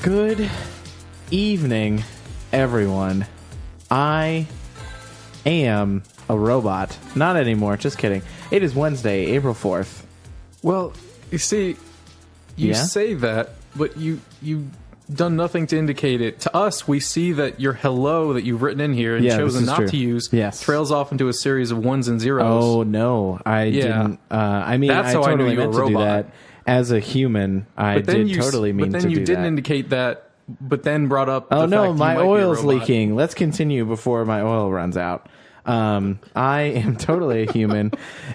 Good evening, everyone. I am a robot. Not anymore, just kidding. It is Wednesday, April 4th. Well, you see, you say that, but you've done nothing to indicate it. To us, we see that your hello that you've written in here and chosen not to use trails off into a series of ones and zeros. Oh, no. I didn't. I mean, that's I how totally I knew you meant were a to do robot. that. As a human, I did totally mean to do that. But then you didn't indicate that, but then brought up the fact no, you my might be a oil's robot. leaking. Let's continue before my oil runs out. I am totally a human,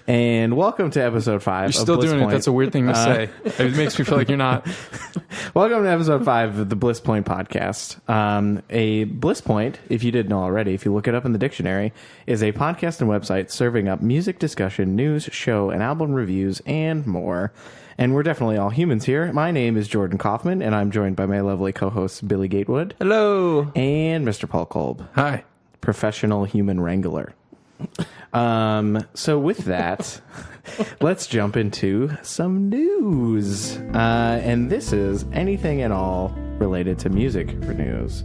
and welcome to episode 5. You're still doing it. That's a weird thing to say. It makes me feel like you're not. Welcome to episode 5 of the Bliss Point podcast. A Bliss Point, if you didn't know already, if you look it up in the dictionary, is a podcast and website serving up music discussion, news, show, and album reviews, and more. And we're definitely all humans here. My name is Jordan Kaufman, and I'm joined by my lovely co-hosts Billy Gatewood. Hello. And Mr. Paul Kolb. Hi. Professional human wrangler. So with that, let's jump into some news. And this is anything at all related to music for news.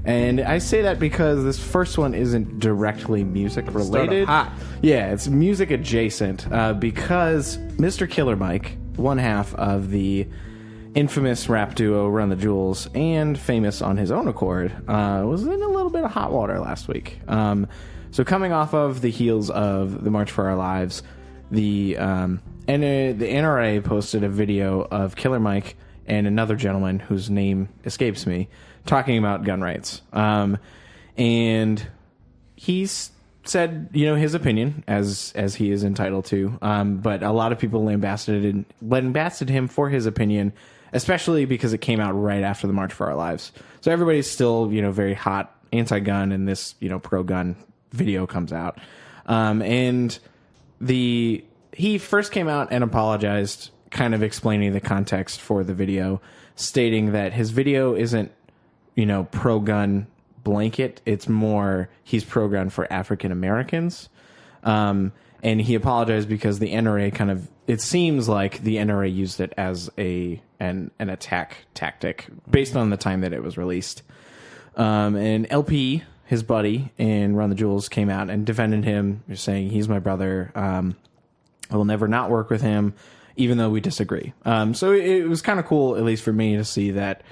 And I say that because this first one isn't directly music related. Hot. Yeah, it's music adjacent because Mr. Killer Mike, one half of the infamous rap duo Run the Jewels and famous on his own accord, was in a little bit of hot water last week. So coming off of the heels of the March for Our Lives, the NRA posted a video of Killer Mike and another gentleman whose name escapes me talking about gun rights. And he's said, his opinion as he is entitled to. But a lot of people lambasted him for his opinion, especially because it came out right after the March for Our Lives. So everybody's still, very hot anti-gun, and this, pro-gun video comes out. And he first came out and apologized, kind of explaining the context for the video, stating that his video isn't, pro-gun blanket. It's more he's pro-gun for African Americans. And he apologized because the NRA it seems like the NRA used it as an attack tactic based on the time that it was released. And LP, his buddy in Run the Jewels, came out and defended him, saying he's my brother. I will never not work with him, even though we disagree. So it was kind of cool, at least for me, to see that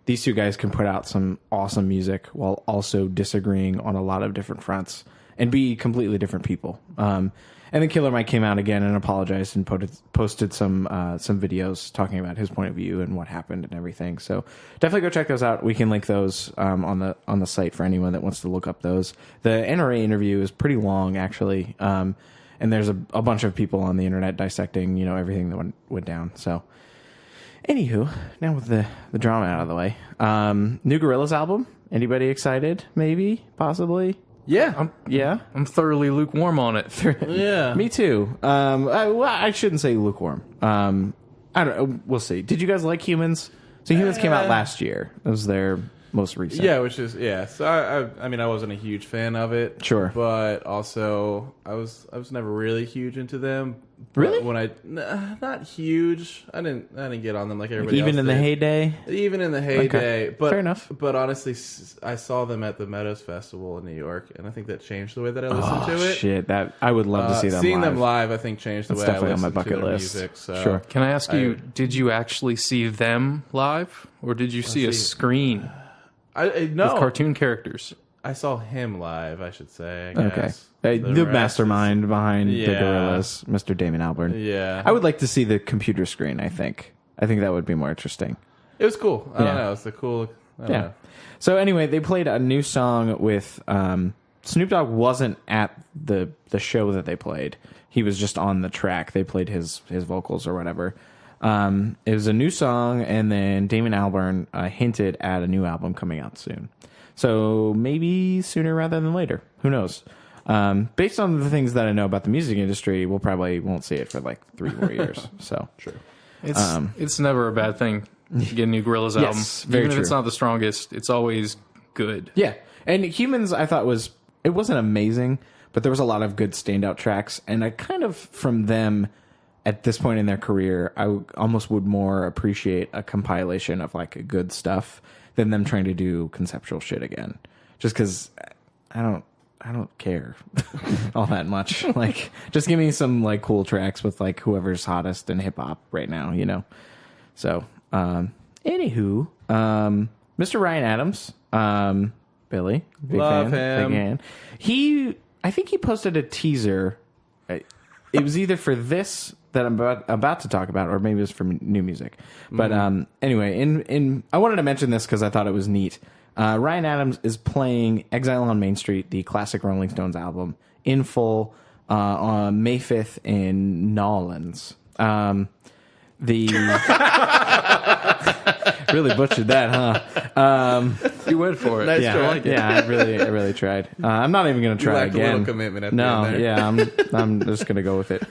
these two guys can put out some awesome music while also disagreeing on a lot of different fronts and be completely different people. And then Killer Mike came out again and apologized and posted some videos talking about his point of view and what happened and everything. So definitely go check those out. We can link those on the site for anyone that wants to look up those. The NRA interview is pretty long, actually, and there's a bunch of people on the internet dissecting everything that went down. So anywho, now with the drama out of the way, new Gorillaz album. Anybody excited? Maybe, possibly. Yeah, I'm thoroughly lukewarm on it. Yeah, me too. I shouldn't say lukewarm. I don't. We'll see. Did you guys like Humans? So Humans came out last year. It was their most recent. Yeah, So I mean, I wasn't a huge fan of it. Sure, but also I was never really huge into them. Really? Not huge. I didn't get on them like everybody else even in did. the heyday. Even in the heyday, Okay. but Fair enough. But honestly, I saw them at the Meadows Festival in New York, and I think that changed the way that I listened to it. Shit, that I would love to see them. Seeing live. them live, I think, changed the That's way I definitely on listened my bucket to their list. music. So. Sure. Can I ask you, did you actually see them live, or did you see a screen No with cartoon characters? I saw him live, I should say. I Okay. guess. The rest mastermind behind the Yeah. Gorillaz, Mr. Damon Albarn. Yeah. I would like to see the computer screen, I think that would be more interesting. It was cool. I Yeah. don't know. It's a cool. I don't know. So anyway, they played a new song with Snoop Dogg wasn't at the show that they played. He was just on the track. They played his vocals or whatever. It was a new song, and then Damon Albarn hinted at a new album coming out soon. So maybe sooner rather than later. Who knows? Based on the things that I know about the music industry, we'll probably won't see it for like 3-4 years. So True. It's never a bad thing to get a new Gorillaz album. very Even if true. it's not the strongest, it's always good. yeah, and Humans I thought it wasn't amazing, but there was a lot of good standout tracks, and I kind of from them at this point in their career, almost would more appreciate a compilation of like good stuff than them trying to do conceptual shit again. Just because I don't care all that much. Like, just give me some like cool tracks with like whoever's hottest in hip hop right now, you know. So, anywho, Mr. Ryan Adams, Billy, big Love fan, him. big fan. I think he posted a teaser. It was either for this that I'm about to talk about, or maybe it was for new music. But anyway, I wanted to mention this because I thought it was neat. Ryan Adams is playing Exile on Main Street, the classic Rolling Stones album, in full on May 5th in Nolans. Really butchered that, huh? You went for it. Nice Yeah, try. yeah, I really tried. I'm not even going to try lacked a again. little commitment at the end there. Yeah, I'm just going to go with it.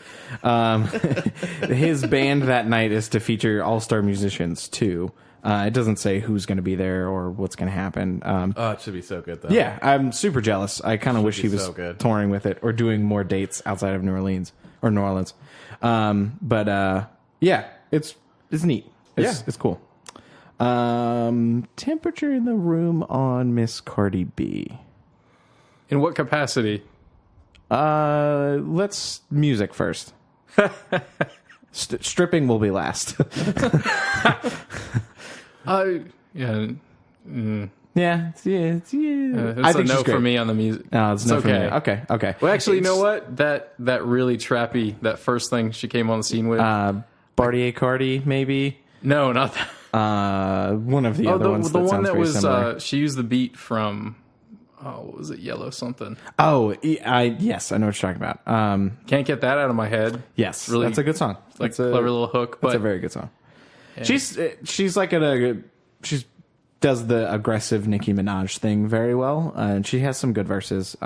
His band that night is to feature all-star musicians too. It doesn't say who's going to be there or what's going to happen. It should be so good though. Yeah, I'm super jealous. I kind of wish he was so good. touring with it or doing more dates outside of New Orleans. Yeah, it's neat. It's cool. Temperature in the room on Miss Cardi B. In what capacity? Let's music first. Stripping will be last. Yeah. Yeah. It's a no for me on the music. No, it's no okay. for me. Okay. Well, actually, you know what? That really trappy, that first thing she came on the scene with. Bartier Cardi, maybe. No, not that. One of the other ones. The that one sounds that very was similar. she used the beat from. What was it? Yellow something. Oh, yes, I know what you're talking about. Can't get that out of my head. Yes, Really, that's a good song. Like That's a clever little hook. But That's a very good song. Yeah. She's like she does the aggressive Nicki Minaj thing very well, and she has some good verses.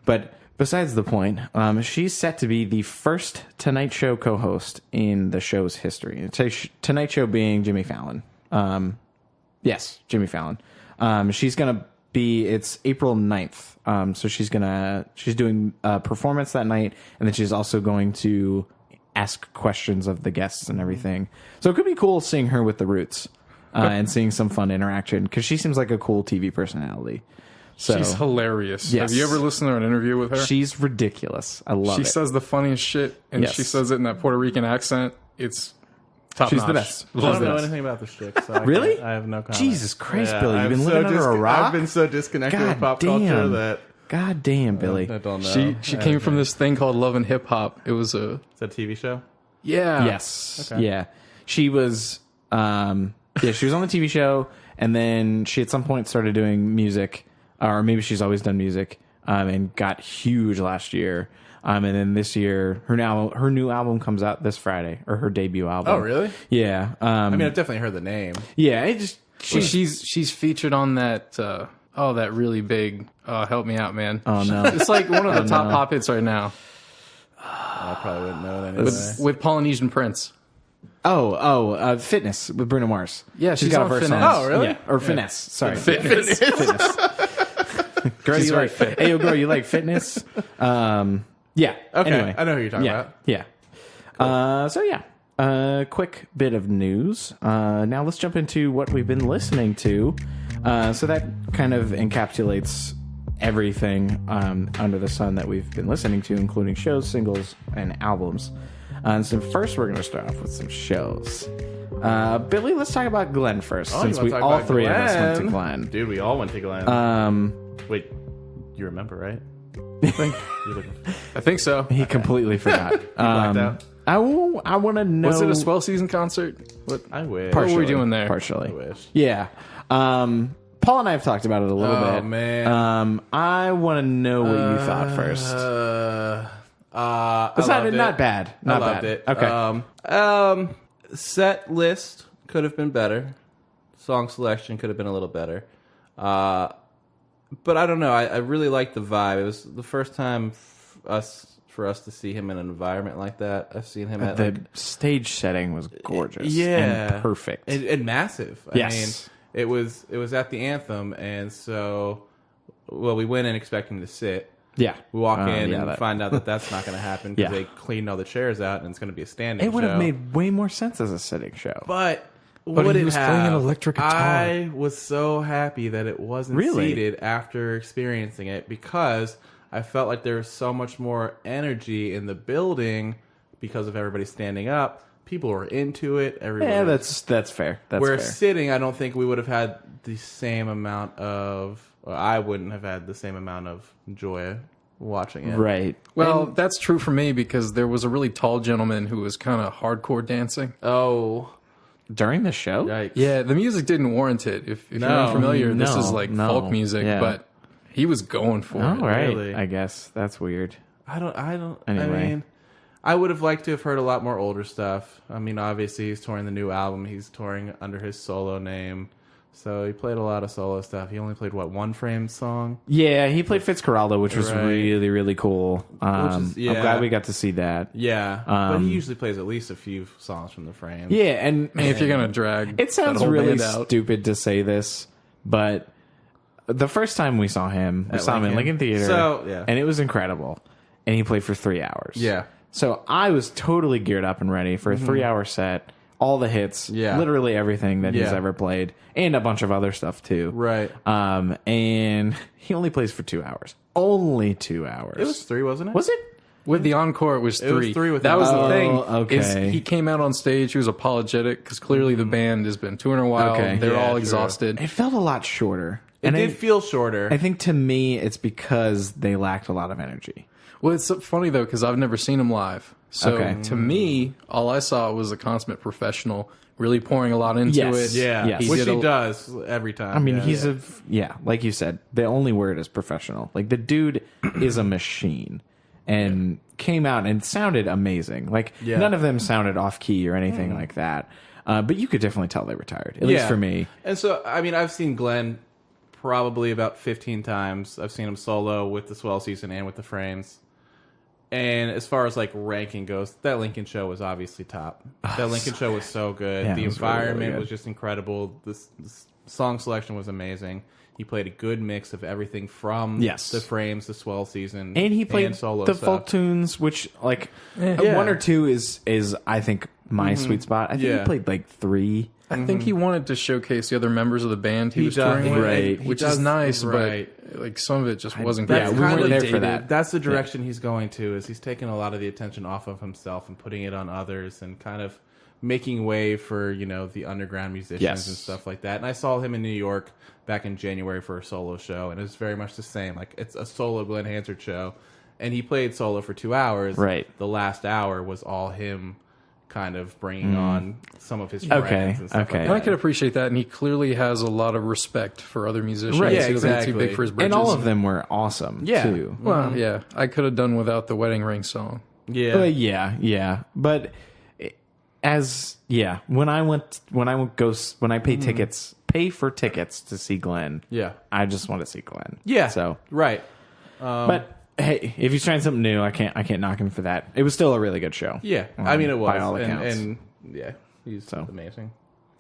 But besides the point, she's set to be the first Tonight Show co-host in the show's history. Tonight Show being Jimmy Fallon. Yes, Jimmy Fallon. She's gonna be. It's April 9th. So she's doing a performance that night, and then she's also going to ask questions of the guests and everything. So it could be cool seeing her with the Roots and seeing some fun interaction because she seems like a cool TV personality. So she's hilarious. Yes. Have you ever listened to an interview with her? She's ridiculous. I love it. She says the funniest shit, and Yes. she says it in that Puerto Rican accent. It's top She's notch. the best. I don't know anything about this chick. So Really? I have no comment. Jesus Christ, Yeah, Billy, you've been living under a rock? I've been so disconnected God with pop damn. culture that God damn, Billy. I don't know. She came from this thing called Love and Hip Hop. It was a Is that a TV show? Yes. Okay. Yeah. She was she was on the TV show, and then she at some point started doing music, or maybe she's always done music, and got huge last year. And then this year, her new album comes out this Friday, or her debut album. Oh, really? Yeah. I mean, I've definitely heard the name. Yeah. It just she's featured on that that really big Help Me Out Man. Oh no. It's like one of the top pop hits right now I probably wouldn't know it anyway. with Polynesian Prince. Fitness with Bruno Mars. Yeah, she's got on a verse Finesse. on it. Oh, really? Yeah. Or Finesse. Sorry. Fitness. Fitness. Girl, She's you very like fit. Hey, yo, girl, you like fitness? Yeah. Okay, Anyway. I know who you're talking about. Yeah. Quick bit of news. Now let's jump into what we've been listening to. So that kind of encapsulates everything under the sun that we've been listening to, including shows, singles, and albums. So first, we're going to start off with some shows. Billy, let's talk about Glenn first, since you wanna we talk all about three of us went to Glenn? Glenn. Dude, we all went to Glenn. Wait, you remember, right? I think so. He completely forgot. blacked out? I want to know. Was it a Swell Season concert? What? I wish. What were we doing there? Partially. I wish. Yeah. Paul and I have talked about it a little bit. Oh, man. I want to know what you thought first. Not bad. Not I loved bad. it. Okay. Set list could have been better. Song selection could have been a little better. But I don't know. I really liked the vibe. It was the first time for us to see him in an environment like that. I've seen him at The stage setting was gorgeous. yeah, And perfect. and massive. Yes. I mean, it was at the Anthem, and so we went in expecting to sit. Yeah. We walk in and find out that that's not going to happen because they cleaned all the chairs out and it's going to be a standing show. It would have made way more sense as a sitting show. But he was playing an electric guitar. I was so happy that it wasn't seated after experiencing it because I felt like there was so much more energy in the building because of everybody standing up. People were into it. Yeah, that's fair. Where sitting, I don't think we would have had the same amount of... I wouldn't have had the same amount of joy watching it. Right. Well, that's true for me because there was a really tall gentleman who was kind of hardcore dancing. Oh. During the show? Yikes. Yeah, the music didn't warrant it. If you're unfamiliar, this is like folk music, but he was going for it. Right. Really. I guess. That's weird. I don't. Anyway. I mean, I would have liked to have heard a lot more older stuff. I mean, obviously, he's touring the new album. He's touring under his solo name. So he played a lot of solo stuff. He only played, One Frame song? Yeah, he played Fitzcarraldo, which was really, really cool. I'm glad we got to see that. Yeah, but he usually plays at least a few songs from the Frames. Yeah, and if you're going to drag it sounds really stupid to say this, but the first time we saw him, in Lincoln Theater, and it was incredible. And he played for 3 hours. Yeah. So I was totally geared up and ready for a 3-hour set. All the hits, literally everything that he's ever played, and a bunch of other stuff too. Right. And he only plays for 2 hours. Only 2 hours. It was 3, wasn't it? Was it? With the encore, it was 3. It was 3 with that was the thing. Okay. Is he came out on stage. He was apologetic because clearly the band has been touring a while. Okay. They're all exhausted. It felt a lot shorter. It did feel shorter. I think to me, it's because they lacked a lot of energy. Well, it's funny though because I've never seen him live. So to me, all I saw was a consummate professional, really pouring a lot into it. Yeah, yes. Which he does every time. I mean, he's like you said, the only word is professional. Like the dude is a machine, and came out and sounded amazing. Like none of them sounded off key or anything like that. But you could definitely tell they were tired, at least for me. And so, I mean, I've seen Glenn probably about 15 times. I've seen him solo with the Swell Season and with the Frames. And as far as like ranking goes, that Lincoln show was obviously top. That Lincoln show was so good. Yeah, the environment really was just incredible. This song selection was amazing. He played a good mix of everything from the Frames, the Swell Season, and he played solo the stuff. folk tunes, which like 1 or 2 is I think my sweet spot. I think he played like 3. I think he wanted to showcase the other members of the band he was touring with, which is nice, but like some of it just wasn't great. We weren't there for that. That's the direction he's going to. Is he's taking a lot of the attention off of himself and putting it on others, and kind of making way for the underground musicians and stuff like that. And I saw him in New York back in January for a solo show, and it was very much the same. Like it's a solo Glenn Hansard show, and he played solo for 2 hours. Right. The last hour was all him, kind of bringing on some of his friends and stuff like that. And I can appreciate that, and he clearly has a lot of respect for other musicians. Right, yeah, he doesn't get too exactly. big for his britches. And all of them were awesome too. Well, I could have done without the wedding ring song. Yeah. But when I pay for tickets to see Glenn. Yeah. I just want to see Glenn. Yeah. So right. But hey, if he's trying something new, I can't knock him for that. It was still a really good show. Yeah. I mean, it was by all accounts. and he's amazing.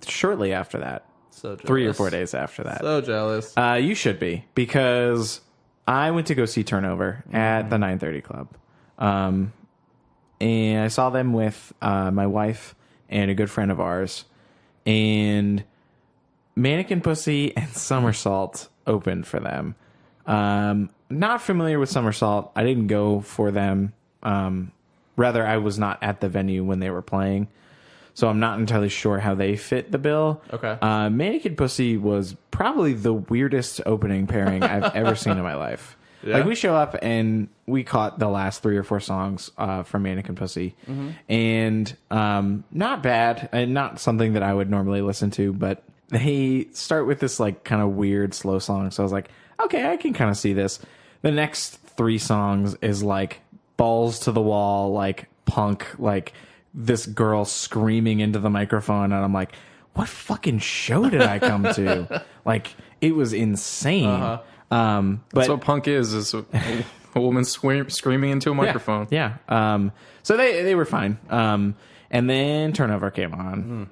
Shortly after that, So jealous. 3 or 4 days after that, So jealous. you should be, because I went to go see Turnover at the 930 Club, and I saw them with my wife and a good friend of ours, and Mannequin Pussy and Somersault opened for them. Not familiar with Somersault. I didn't go for them. Rather, I was not at the venue when they were playing, so I'm not entirely sure how they fit the bill. Okay. Mannequin Pussy was probably the weirdest opening pairing I've ever seen in my life. Yeah. Like, we show up and we caught the last 3 or 4 songs from Mannequin Pussy, and not bad, and not something that I would normally listen to, but they start with this like kind of weird slow song, so I was like, okay, I can kind of see this. The next 3 songs is like balls to the wall, like punk, like this girl screaming into the microphone, and I'm like, what fucking show did I come to? Like, it was insane. But That's what punk is a woman screaming into a microphone. Yeah. So they were fine. And then Turnover came on.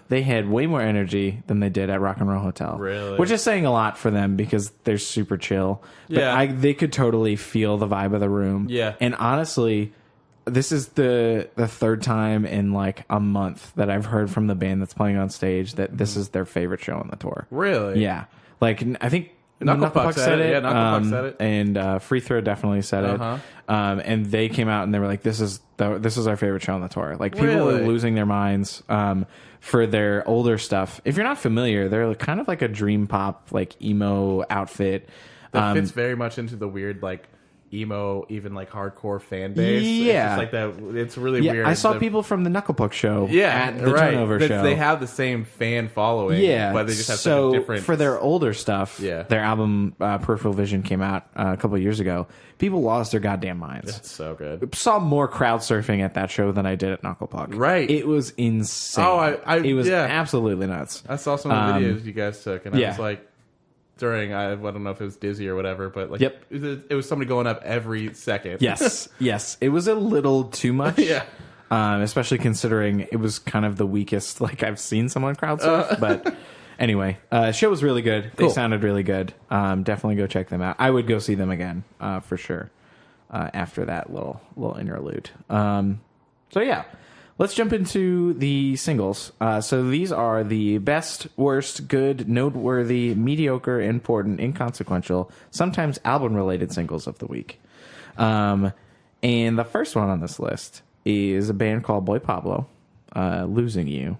they had way more energy than they did at Rock and Roll Hotel. Really? Which is saying a lot for them because they're super chill. But they could totally feel the vibe of the room. Yeah. And honestly, this is the third time in like a month that I've heard from the band that's playing on stage that this is their favorite show on the tour. Really? Yeah. Like, I think Knucklepuck said it. Yeah, Knucklepuck said it. And Free Throw definitely said it. And they came out and they were like, this is our favorite show on the tour. Like, people were losing their minds for their older stuff. If you're not familiar, they're kind of like a dream pop, like emo outfit. That fits very much into the weird, like, emo, even like hardcore fan base. Yeah, it's just like that. It's really weird. I saw people from the Knucklepuck show at the Turnover show. They have the same fan following. Yeah, but they just have so different. For their older stuff, their album Peripheral Vision came out a couple of years ago. People lost their goddamn minds. That's so good. Saw more crowd surfing at that show than I did at Knucklepuck. Right, it was insane. Oh, it was absolutely nuts. I saw some of the videos you guys took, and I was like. During, I don't know if it was Dizzy or whatever, but like, it was somebody going up every second. Yes, it was a little too much. Especially considering it was kind of the weakest like I've seen someone crowd surf. But anyway, show was really good. They sounded really good. Definitely go check them out. I would go see them again for sure after that little interlude. So yeah. Let's jump into the singles. So these are the best, worst, good, noteworthy, mediocre, important, inconsequential, sometimes album-related singles of the week. And the first one on this list is a band called Boy Pablo, Losing You.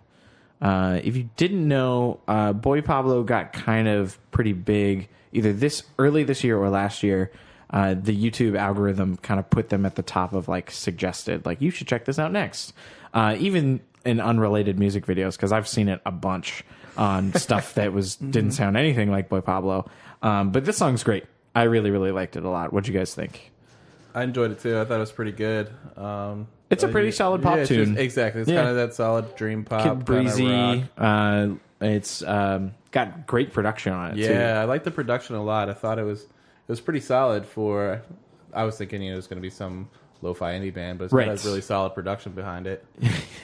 If you didn't know, Boy Pablo got kind of pretty big either early this year or last year. The YouTube algorithm kind of put them at the top of like suggested, like you should check this out next. Even in unrelated music videos, because I've seen it a bunch on stuff that didn't sound anything like Boy Pablo. But this song's great. I really, really liked it a lot. What'd you guys think? I enjoyed it too. I thought it was pretty good. It's a pretty solid pop tune. Exactly. It's kind of that solid dream pop, Kid breezy. It's got great production on it too. Yeah, I like the production a lot. I thought it was pretty solid for. I was thinking it was going to be some lo-fi indie band, but it's got a really solid production behind it.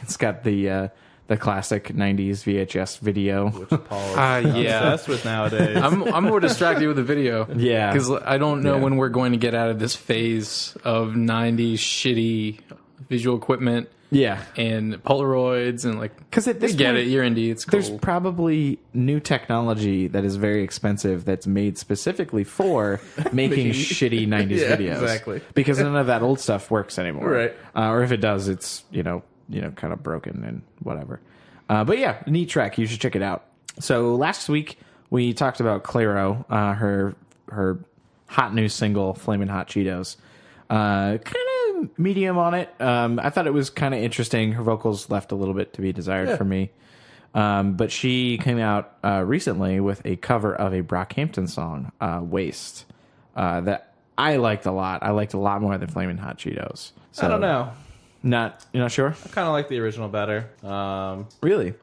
It's got the classic 90s VHS video, which Paul's obsessed with nowadays. I'm more distracted with the video. Yeah, because I don't know when we're going to get out of this phase of 90s shitty visual equipment. Yeah, and Polaroids and like, because at this point, you're indie. It's cool. There's probably new technology that is very expensive that's made specifically for making shitty 90s videos. Exactly. Because none of that old stuff works anymore. Right. Or if it does, it's kind of broken and whatever. But yeah, neat track. You should check it out. So last week we talked about Clairo, her hot new single, Flamin' Hot Cheetos. Kind of medium on it. I thought it was kind of interesting. Her vocals left a little bit to be desired for me. But she came out recently with a cover of a Brockhampton song, Waste, that I liked a lot. I liked a lot more than Flamin' Hot Cheetos. So, I don't know. You're not sure? I kind of like the original better. Really?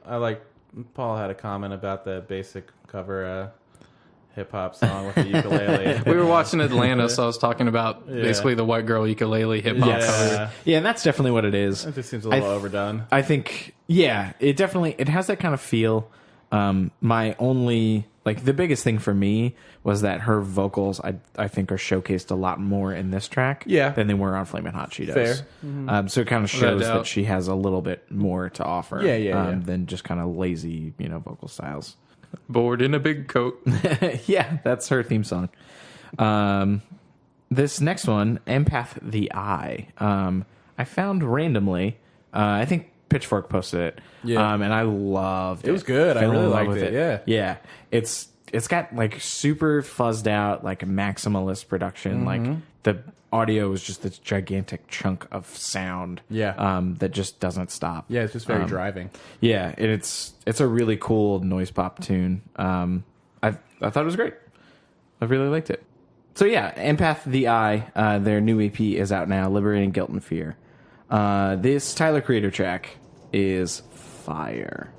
Paul had a comment about the basic cover hip hop song with the ukulele. We were watching Atlanta, so I was talking about basically the white girl ukulele hip hop cover. Yeah, and that's definitely what it is. It just seems a little overdone. I think, it has that kind of feel. My only, the biggest thing for me was that her vocals, I think, are showcased a lot more in this track than they were on Flamin' Hot Cheetos. Fair. Mm-hmm. So it kind of shows that she has a little bit more to offer than just kind of lazy, vocal styles. Bored in a big coat. Yeah, that's her theme song. This next one, Empath the Eye, I found randomly. I think Pitchfork posted it. Yeah. And I loved it. It was good. I really liked it. Yeah. Yeah. It's got super fuzzed out, maximalist production. Mm-hmm. The audio is just this gigantic chunk of sound. Yeah. That just doesn't stop. Yeah, it's just very driving. Yeah, and it's a really cool noise pop tune. I thought it was great. I really liked it. So yeah, Empath the Eye, their new EP is out now, Liberating Guilt and Fear. This Tyler Creator track is fire.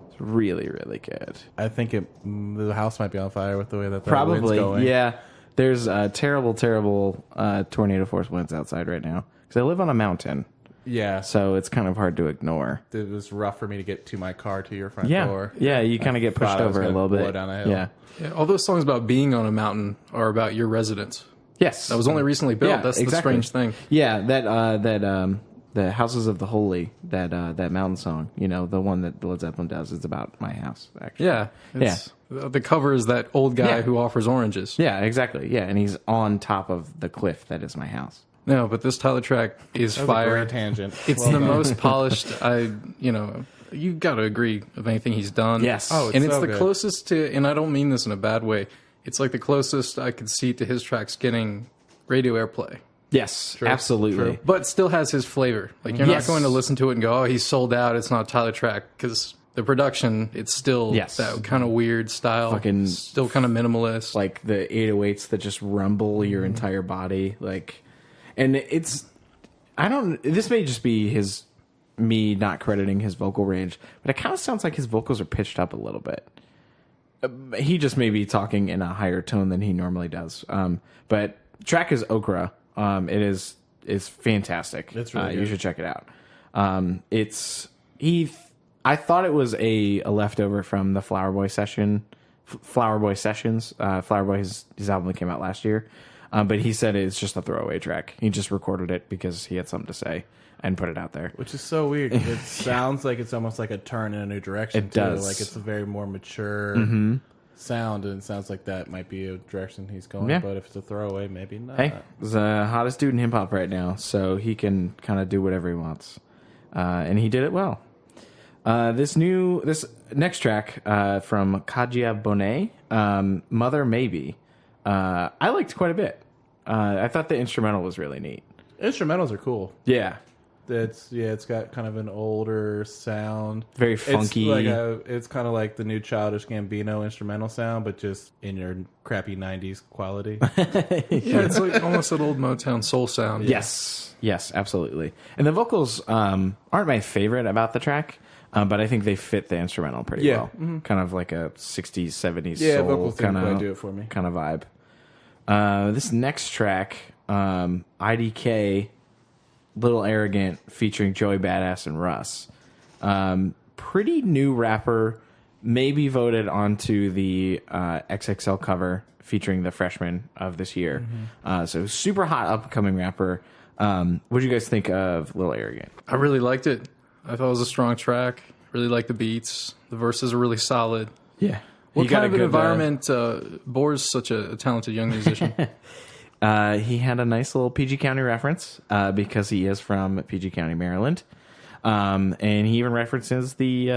It's really, really good. I think the house might be on fire with the way that the probably wind's going. Yeah. There's terrible, terrible tornado force winds outside right now because I live on a mountain. Yeah. So it's kind of hard to ignore. It was rough for me to get to my car to your front Yeah. door. Yeah, you kind of get pushed over a little bit. Down a hill. Yeah. Yeah, all those songs about being on a mountain are about your residence. Yes. That was only recently built. Yeah, That's exactly. the strange thing. Yeah, the Houses of the Holy, that mountain song, you know, the one that Led Zeppelin does, is about my house, actually. Yeah. The cover is that old guy who offers oranges. Yeah, exactly. Yeah, and he's on top of the cliff that is my house. No, but this Tyler track is fire. A great tangent. It's the most polished. You got to agree of anything he's done. Yes. Oh, and it's so the good. closest to, and I don't mean this in a bad way. It's like the closest I could see to his tracks getting radio airplay, Yes, absolutely. but still has his flavor. Like you're not going to listen to it and go, "Oh, he's sold out. It's not a Tyler track," because the production, it's still that kind of weird style, Fucking still kind of minimalist. Like the 808s that just rumble your entire body, like, and it's, this may just be me not crediting his vocal range, but it kind of sounds like his vocals are pitched up a little bit. He just may be talking in a higher tone than he normally does. But track is Okra. It is fantastic. It's really good. You should check it out. I thought it was a leftover from the Flower Boy Sessions. Flower Boy, his album that came out last year. But he said it's just a throwaway track. He just recorded it because he had something to say and put it out there. Which is so weird. It sounds like it's almost like a turn in a new direction. It does. Like it's a very more mature sound, and it sounds like that might be a direction he's going. Yeah. But if it's a throwaway, maybe not. Hey, he's the hottest dude in hip hop right now, so he can kind of do whatever he wants, and he did it well. This next track from Kadhja Bonet, Mother Maybe, I liked quite a bit. I thought the instrumental was really neat. Instrumentals are cool. Yeah. It's got kind of an older sound, very funky. It's kind of like the new Childish Gambino instrumental sound, but just in your crappy '90s quality. It's like almost an old Motown soul sound. Yes, absolutely. And the vocals aren't my favorite about the track, but I think they fit the instrumental pretty well. Mm-hmm. Kind of like a '60s, '70s soul vocals didn't quite do it for me. Kind of vibe. This next track, IDK. Little Arrogant featuring Joey Badass and Russ. Pretty new rapper, maybe voted onto the XXL cover featuring the freshman of this year. Mm-hmm. So super hot upcoming rapper. What did you guys think of Little Arrogant? I really liked it. I thought it was a strong track. Really liked the beats. The verses are really solid. Yeah. What kind of an environment bores such a talented young musician? He had a nice little PG County reference because he is from PG County, Maryland. And he even references the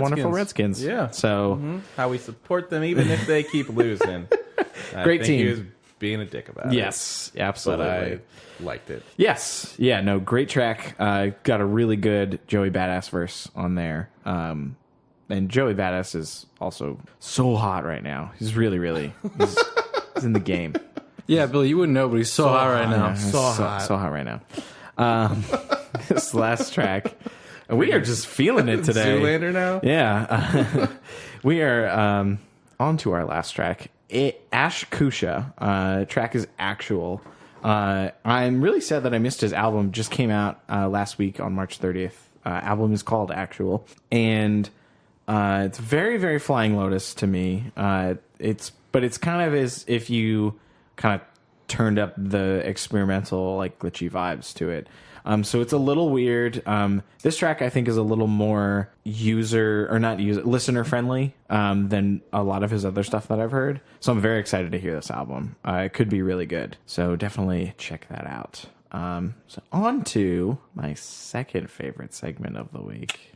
wonderful Redskins. Yeah. So how we support them even if they keep losing. Great team. He was being a dick about it. Yes, absolutely. But I liked it. Yes. Yeah, no, great track. Got a really good Joey Badass verse on there. And Joey Badass is also so hot right now. He's really, he's in the game. Yeah, Billy, you wouldn't know, but he's so hot right now. So hot right now. This last track, we are just feeling it today. Zoolander now? Yeah. We are on to our last track. Ash Koosha. Track is Actual. I'm really sad that I missed his album. Just came out last week on March 30th. Album is called Actual. And it's very, very Flying Lotus to me. But it's kind of as if you kind of turned up the experimental, like glitchy vibes to it. So it's a little weird. This track I think is a little more listener friendly than a lot of his other stuff that I've heard. So I'm very excited to hear this album. It could be really good. So definitely check that out. So on to my second favorite segment of the week,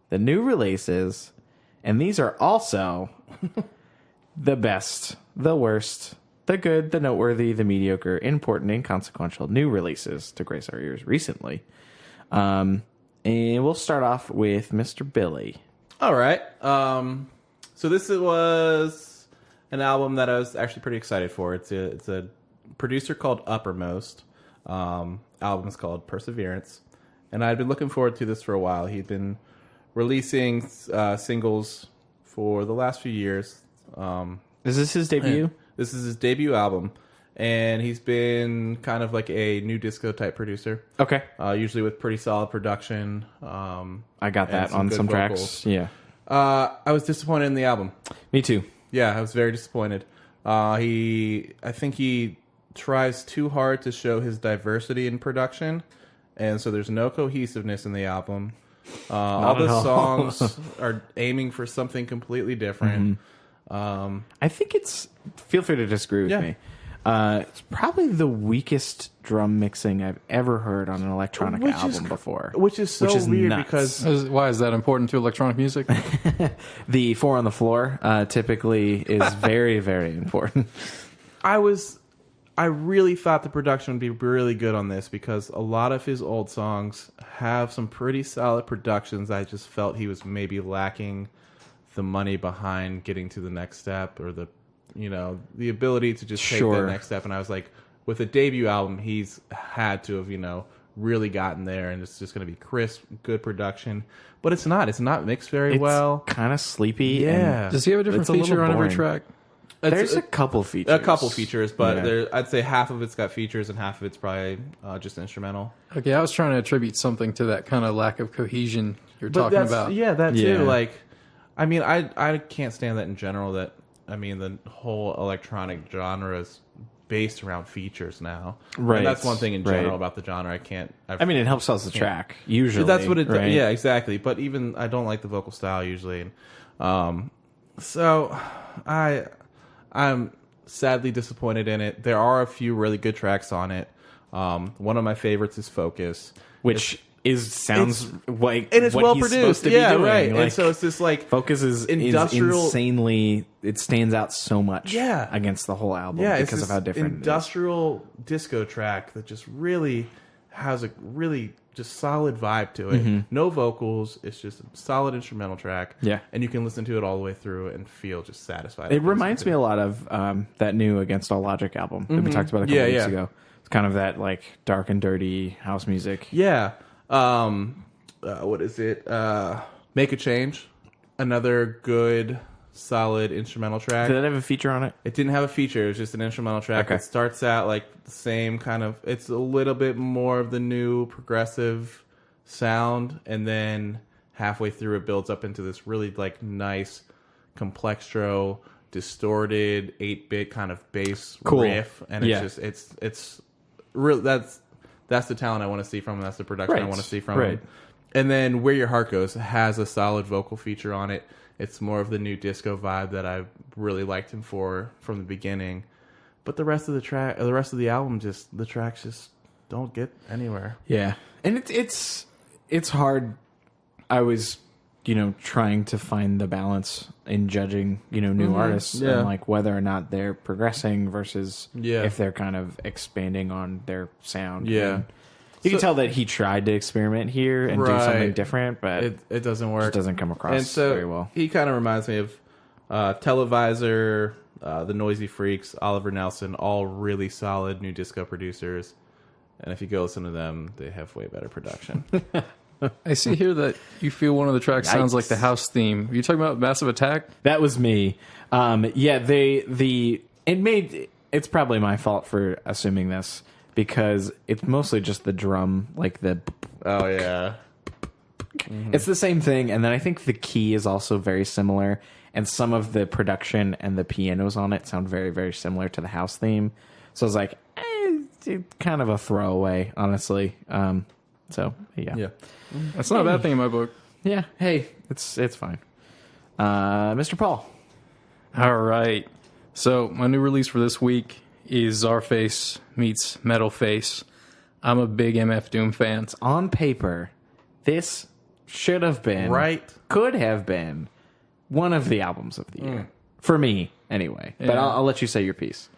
the new releases, and these are also the best, the worst, the good, the noteworthy, the mediocre, important, inconsequential new releases to grace our ears recently. And we'll start off with Mr. Billy. All right. So this was an album that I was actually pretty excited for. It's a producer called Uppermost. Album is called Perseverance. And I'd been looking forward to this for a while. He'd been releasing singles for the last few years. Is this his debut? This is his debut album, and he's been kind of like a new disco type producer. Okay. Usually with pretty solid production. I got that on some vocals. tracks. Yeah. I was disappointed in the album. Me too. Yeah, I was very disappointed. I think he tries too hard to show his diversity in production, and so there's no cohesiveness in the album. All the songs are aiming for something completely different. I think it's... Feel free to disagree with me. It's probably the weakest drum mixing I've ever heard on an electronic album before. Which is weird nuts. because... Why is that important to electronic music? The 4 on the floor typically is very, very important. I really thought the production would be really good on this because a lot of his old songs have some pretty solid productions. I just felt he was maybe lacking the money behind getting to the next step or the ability to just take that next step. And I was like, with a debut album, he's had to have, really gotten there, and it's just going to be crisp, good production. But it's not. It's not mixed very well. Kind of sleepy. Yeah. Does he have a different feature on every track? There's a couple features. A couple features, but I'd say half of it's got features and half of it's probably just instrumental. Okay, I was trying to attribute something to that kind of lack of cohesion you're talking about. Yeah, that too. Like, I mean, I can't stand that in general. The whole electronic genre is based around features now. Right. And that's one thing in general about the genre. It helps sell the track, usually. That's what it does. Yeah, exactly. But even, I don't like the vocal style usually. So, I'm sadly disappointed in it. There are a few really good tracks on it. One of my favorites is Focus. Which sounds like and it's what well he's produced. Supposed to be doing. Right. Like, and so it's just like Focus is insanely. It stands out so much. Against the whole album because of how different. Industrial disco track that just really has a really just solid vibe to it. No vocals. It's just a solid instrumental track. Yeah, and you can listen to it all the way through and feel just satisfied. It reminds me a lot of that new Against All Logic album that we talked about a couple weeks ago. It's kind of that like dark and dirty house music. Yeah. What is it? Make a Change. Another good, solid instrumental track. Did it have a feature on it? It didn't have a feature. It was just an instrumental track. Okay. It starts out like the same kind of... It's a little bit more of the new progressive sound, and then halfway through it builds up into this really like nice, complextro, distorted 8-bit kind of bass riff, and it's real. That's the talent I want to see from him. That's the production I want to see from him. And then Where Your Heart Goes has a solid vocal feature on it. It's more of the new disco vibe that I really liked him for from the beginning. But the rest of the album, the tracks just don't get anywhere. Yeah, and it's hard. I was, trying to find the balance in judging, new artists and like whether or not they're progressing versus if they're kind of expanding on their sound. Yeah. And you can tell that he tried to experiment here and do something different, but it doesn't work. It doesn't come across very well. He kind of reminds me of Televisor, The Noisy Freaks, Oliver Nelson, all really solid new disco producers. And if you go listen to them, they have way better production. I see here that you feel one of the tracks sounds like the house theme. Are you talking about Massive Attack? That was me. It's probably my fault for assuming this because it's mostly just the drum, like the... Oh, yeah. It's the same thing, and then I think the key is also very similar, and some of the production and the pianos on it sound very, very similar to the house theme. So I was like, it's kind of a throwaway, honestly. So, yeah. That's not a bad thing in my book. Yeah. Hey, it's fine. Mr. Paul. All right. So, my new release for this week is Czarface meets Metal Face. I'm a big MF Doom fan. It's on paper, this should have been, could have been, one of the albums of the year. For me, anyway. Yeah. But I'll let you say your piece.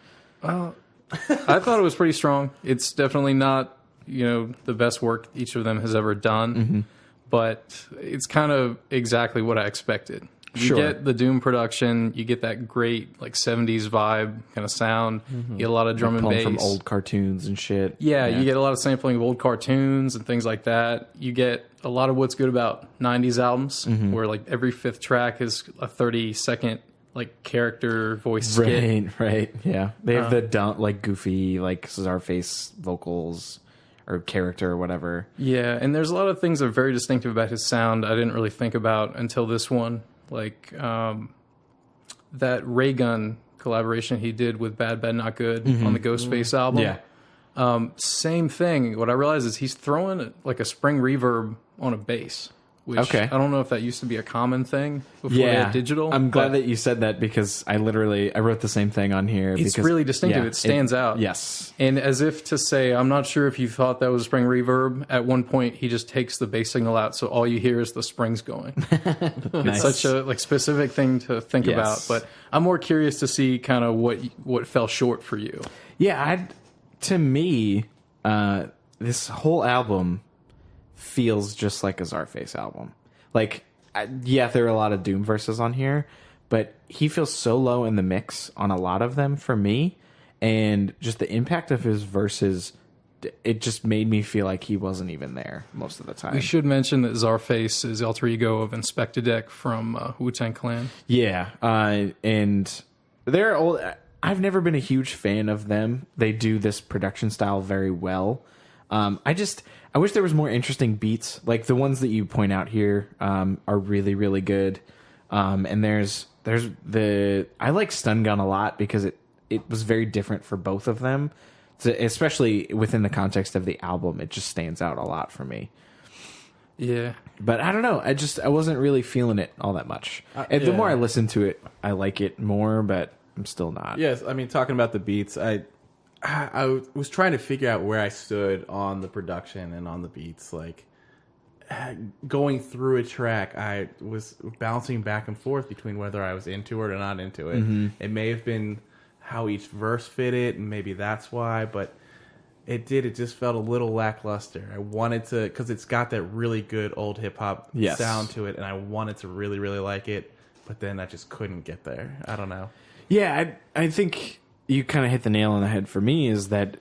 Well, I thought it was pretty strong. It's definitely not, the best work each of them has ever done, but it's kind of exactly what I expected. You get the Doom production, you get that great like 70s vibe kind of sound. You get a lot of drum and bass from old cartoons and shit. Yeah, you get a lot of sampling of old cartoons and things like that. You get a lot of what's good about 90s albums, where like every fifth track is a 30-second like character voice skit. Right, yeah. They have the dumb, like goofy, like Czarface vocals or character or whatever. Yeah, and there's a lot of things that are very distinctive about his sound I didn't really think about until this one. Like that Ray Gun collaboration he did with Bad Bad Not Good on the Ghostface album. Yeah. Same thing. What I realized is he's throwing like a spring reverb on a bass. Which I don't know if that used to be a common thing before they had digital. I'm glad that you said that because I wrote the same thing on here. It's really distinctive. It stands out. Yes. And as if to say, I'm not sure if you thought that was spring reverb. At one point, he just takes the bass signal out, so all you hear is the springs going. It's such a like specific thing to think about. But I'm more curious to see kind of what fell short for you. Yeah, to me, this whole album feels just like a Czarface album. Like, there are a lot of Doom verses on here, but he feels so low in the mix on a lot of them for me, and just the impact of his verses, it just made me feel like he wasn't even there most of the time. We should mention that Czarface is alter ego of Inspector Deck from Wu-Tang Clan. Yeah, and they're old. I've never been a huge fan of them. They do this production style very well. I wish there was more interesting beats. Like the ones that you point out here are really, really good. And there's I like Stun Gun a lot because it was very different for both of them. So especially within the context of the album, it just stands out a lot for me. Yeah. But I don't know. I wasn't really feeling it all that much. The more I listen to it, I like it more, but I'm still not. Yes, I mean, talking about the beats, I was trying to figure out where I stood on the production and on the beats. Like, going through a track, I was bouncing back and forth between whether I was into it or not into it. Mm-hmm. It may have been how each verse fitted, and maybe that's why, but it just felt a little lackluster. I wanted to, because it's got that really good old hip-hop sound to it, and I wanted to really, really like it, but then I just couldn't get there. I don't know. Yeah, I think you kind of hit the nail on the head for me is that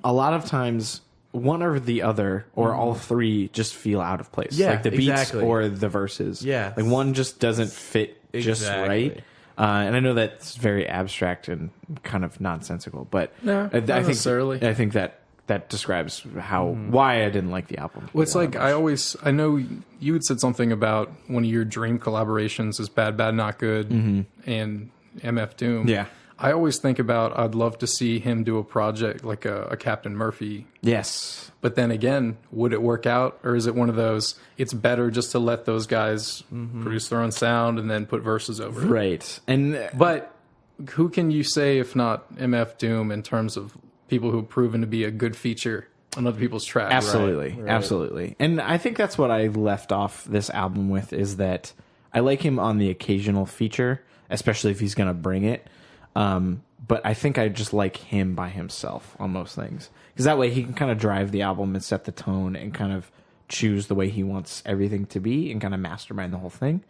a lot of times one or the other or all three just feel out of place. Yeah, like the beats or the verses. Yeah. Like one just doesn't fit just right. And I know that's very abstract and kind of nonsensical, but no, I think that describes why I didn't like the album. Well, it's like I know you had said something about one of your dream collaborations is Bad Bad Not Good and MF Doom. Yeah. I always think about I'd love to see him do a project like a Captain Murphy. Yes. But then again, would it work out? Or is it one of those, it's better just to let those guys produce their own sound and then put verses over it? Right. But who can you say if not MF Doom in terms of people who've proven to be a good feature on other people's tracks? Absolutely. Right. Absolutely. And I think that's what I left off this album with is that I like him on the occasional feature, especially if he's going to bring it. But I think I just like him by himself on most things. Because that way he can kind of drive the album and set the tone and kind of choose the way he wants everything to be and kind of mastermind the whole thing.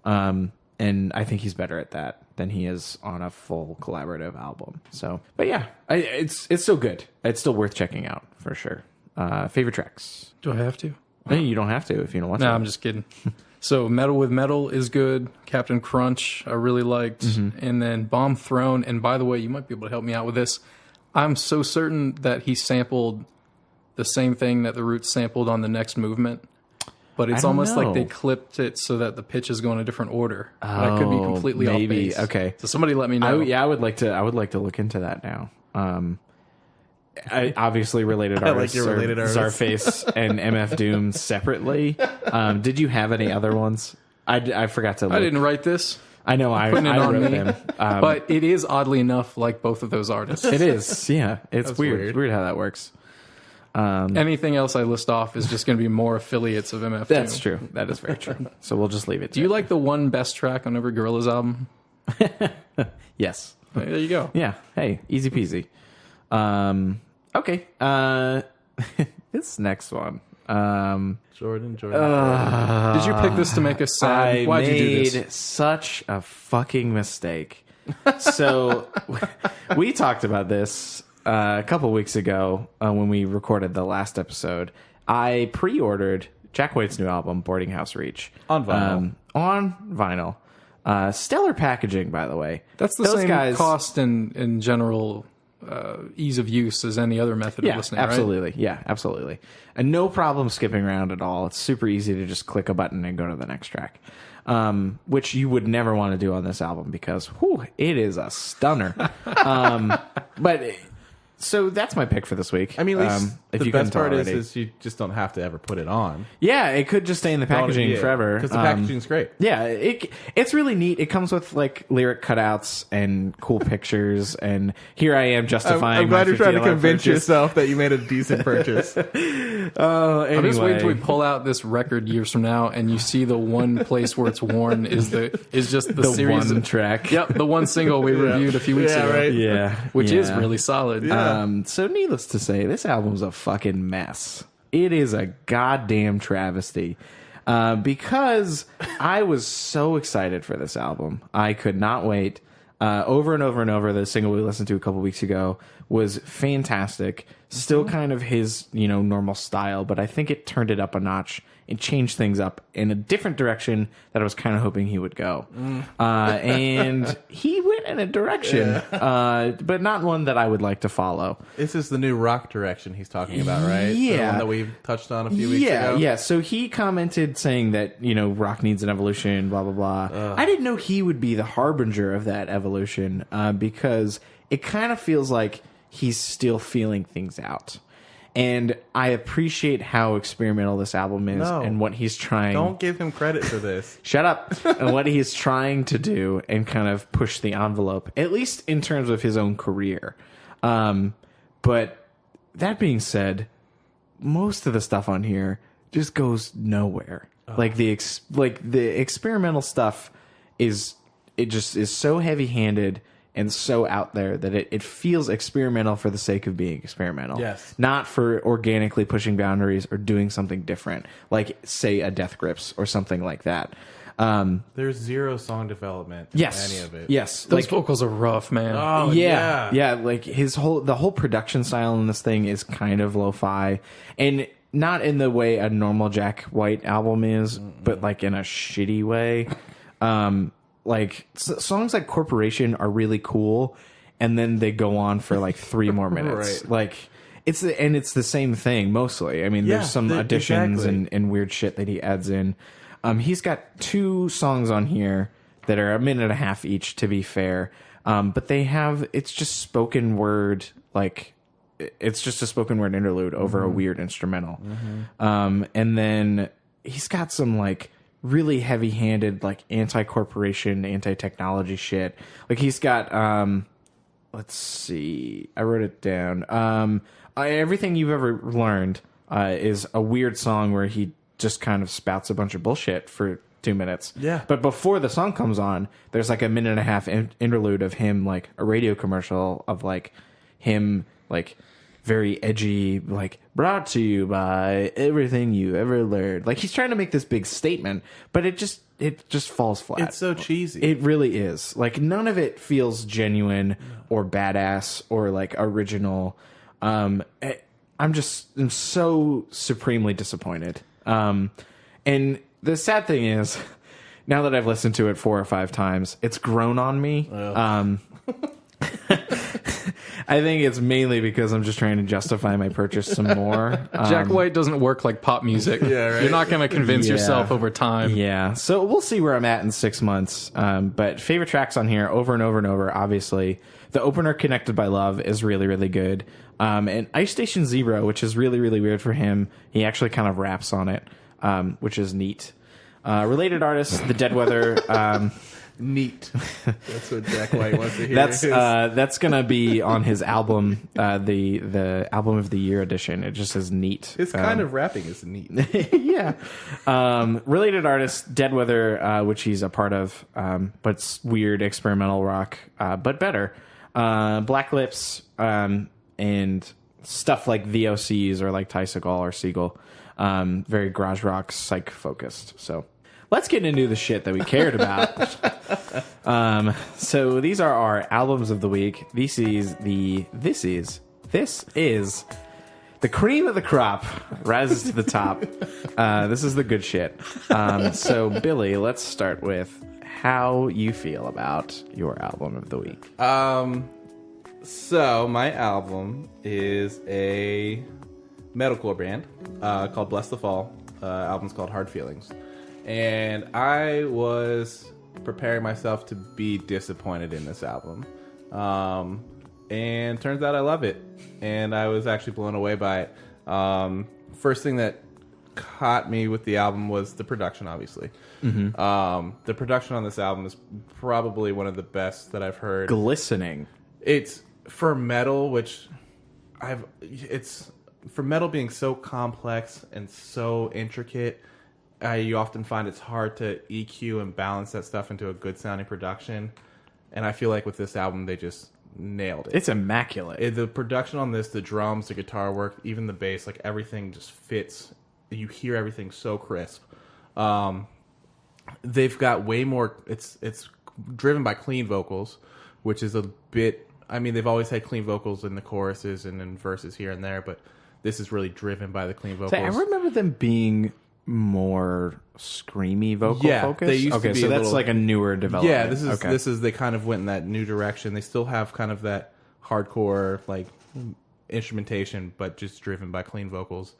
And I think he's better at that than he is on a full collaborative album. So, but yeah, it's still good. It's still worth checking out for sure. Favorite tracks? Do I have to? No, you don't have to if you don't want to. No, I'm just kidding. So Metal with Metal is good. Captain Crunch I really liked. And then Bomb Throne. And by the way, you might be able to help me out with this. I'm so certain that he sampled the same thing that the Roots sampled on the next movement. But it's almost like they clipped it so that the pitch is going a different order. I could be completely off base. Okay. So somebody let me know. I would like to look into that now. I obviously related artists, Czarface and MF Doom separately. Did you have any other ones? I forgot to look. I didn't write this. I know I wrote them. But it is oddly enough like both of those artists. It is, yeah. It's weird. It's weird how that works. Anything else I list off is just going to be more affiliates of MF Doom. That's true. That is very true. So we'll just leave it. Do you like the one best track on every Gorillaz album? Yes. There you go. Yeah. Hey, easy peasy. Okay. This next one. Jordan. Did you pick this to make us sad? Why'd you do this? I made such a fucking mistake. So we talked about this a couple weeks ago when we recorded the last episode. I pre-ordered Jack White's new album, Boarding House Reach, on vinyl. Stellar packaging, by the way. That's the same cost and in general ease of use as any other method of listening, absolutely. Right? Yeah, absolutely. And no problem skipping around at all. It's super easy to just click a button and go to the next track, which you would never want to do on this album because it is a stunner. But... So that's my pick for this week. I mean, at least the best part is you just don't have to ever put it on. Yeah, it could just stay in the packaging forever. Because the packaging's great. Yeah, it's really neat. It comes with like lyric cutouts and cool pictures. And here I am justifying. I'm glad you're trying to convince yourself that you made a decent purchase. Anyway. I'm just waiting till we pull out this record years from now, and you see the one place where it's worn is just the series one track. Yep, the one single we reviewed a few weeks ago. Right. Yeah, which is really solid. Yeah. So needless to say, this album's a fucking mess. It is a goddamn travesty. Because I was so excited for this album. I could not wait. Over and over and over, the single we listened to a couple weeks ago was fantastic. Still kind of his, normal style, but I think it turned it up a notch and changed things up in a different direction that I was kind of hoping he would go. And he went in a direction, but not one that I would like to follow. This is the new rock direction he's talking about, right? Yeah. The one that we touched on a few weeks ago? Yeah. So he commented saying that, rock needs an evolution, blah, blah, blah. I didn't know he would be the harbinger of that evolution because it kind of feels like he's still feeling things out. And I appreciate how experimental this album is and what he's trying. Don't give him credit for this. Shut up. And what he's trying to do and kind of push the envelope, at least in terms of his own career. But that being said, most of the stuff on here just goes nowhere. Like the experimental stuff is so heavy-handed and so out there that it feels experimental for the sake of being experimental. Yes. Not for organically pushing boundaries or doing something different, like, say, a Death Grips or something like that. There's zero song development in any of it. Yes. Those vocals are rough, man. Oh, yeah. Yeah, like the whole production style in this thing is kind of lo-fi. And not in the way a normal Jack White album is, but like in a shitty way. Like songs like Corporation are really cool, and then they go on for like 3 more minutes. Right. Like it's the same thing mostly. I mean, there's some additions and weird shit that he adds in. He's got 2 songs on here that are a minute and a half each, to be fair. But it's just spoken word, like it's just a spoken word interlude over a weird instrumental. And then he's got some like really heavy-handed, like, anti-corporation, anti-technology shit. Like, he's got, let's see, I wrote it down. Everything You've Ever Learned is a weird song where he just kind of spouts a bunch of bullshit for 2 minutes. Yeah. But before the song comes on, there's, like, a minute and a half interlude of him, like, a radio commercial of, like, him, like, very edgy, like, brought to you by Everything You Ever Learned. Like, he's trying to make this big statement, but it just falls flat. It's so cheesy. It really is. Like, none of it feels genuine or badass or, like, original. I'm so supremely disappointed. And the sad thing is, now that I've listened to it 4 or 5 times, it's grown on me. I think it's mainly because I'm just trying to justify my purchase some more. Jack White doesn't work like pop music. Yeah, right. You're not going to convince yourself over time. Yeah, so we'll see where I'm at in 6 months. But favorite tracks on here, over and over and over, obviously. The opener, Connected by Love, is really, really good. And Ice Station Zero, which is really, really weird for him. He actually kind of raps on it, which is neat. Related artists, The Dead Weather... Neat. That's what Jack White wants to hear. That's gonna be on his album, the album of the year edition. It just says neat. His kind of rapping is neat. Yeah. Related artists, Dead Weather, which he's a part of, but it's weird experimental rock, but better. Black Lips, and stuff like VOCs or like Tysical or Seagull. Very garage rock, psych focused. So. Let's get into the shit that we cared about. So these are our albums of the week. This is the cream of the crop. Rises to the top. This is the good shit. So Billy, let's start with how you feel about your album of the week. So my album is a metalcore band called Bless the Fall. Album's called Hard Feelings. And I was preparing myself to be disappointed in this album. And turns out I love it. And I was actually blown away by it. First thing that caught me with the album was the production, obviously. Mm-hmm. The production on this album is probably one of the best that I've heard. Glistening. It's for metal, it's for metal being so complex and so intricate. You often find it's hard to EQ and balance that stuff into a good sounding production. And I feel like with this album, they just nailed it. It's immaculate. The production on this, the drums, the guitar work, even the bass, like everything just fits. You hear everything so crisp. They've got way more. It's driven by clean vocals, which is a bit. I mean, they've always had clean vocals in the choruses and in verses here and there, but this is really driven by the clean vocals. So I remember them being more screamy vocal focus. They used to be so that's like a newer development. Yeah, this is they kind of went in that new direction. They still have kind of that hardcore like instrumentation, but just driven by clean vocals,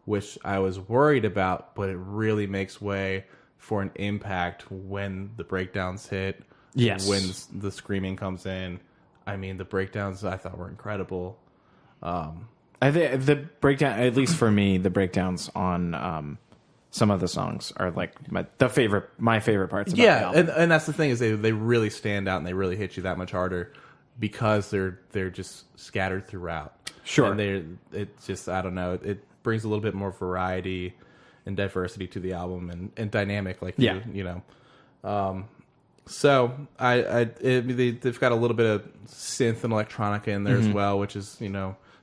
which I was worried about, but it really makes way for an impact when the breakdowns hit. Yes. When the screaming comes in. I mean, the breakdowns I thought were incredible. I think the breakdown, at least for me, the breakdowns on some of the songs are like my favorite parts. About the album. And that's the thing is they really stand out and they really hit you that much harder because they're just scattered throughout. Sure, and it just I don't know, it brings a little bit more variety and diversity to the album and dynamic, like you know. So they've got a little bit of synth and electronica in there as well, which is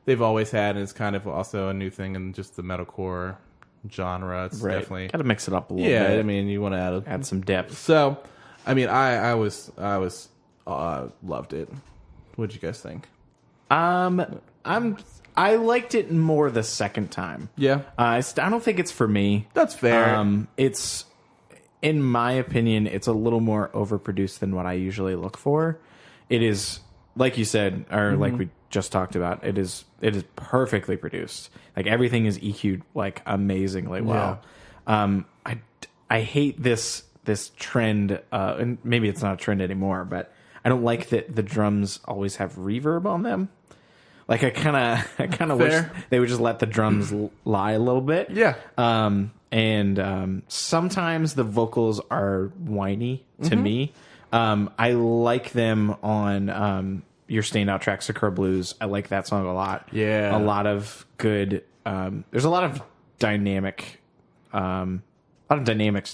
they've always had, and it's kind of also a new thing in just the metalcore genre. It's definitely got to mix it up a little bit. Yeah, I mean, you want to add some depth. So, I mean, I loved it. What'd you guys think? I liked it more the second time. Yeah, I don't think it's for me. That's fair. It's, in my opinion, it's a little more overproduced than what I usually look for. It is, like you said, or like we just talked about, it is perfectly produced. Like everything is EQ'd like amazingly well. Yeah. I hate this trend, and maybe it's not a trend anymore, but I don't like that the drums always have reverb on them. Like I kind of wish they would just let the drums lie a little bit. Yeah. And sometimes the vocals are whiny to me. I like them on your standout track, Sakura Blues. I like that song a lot. Yeah. A lot of good. There's a lot of dynamics to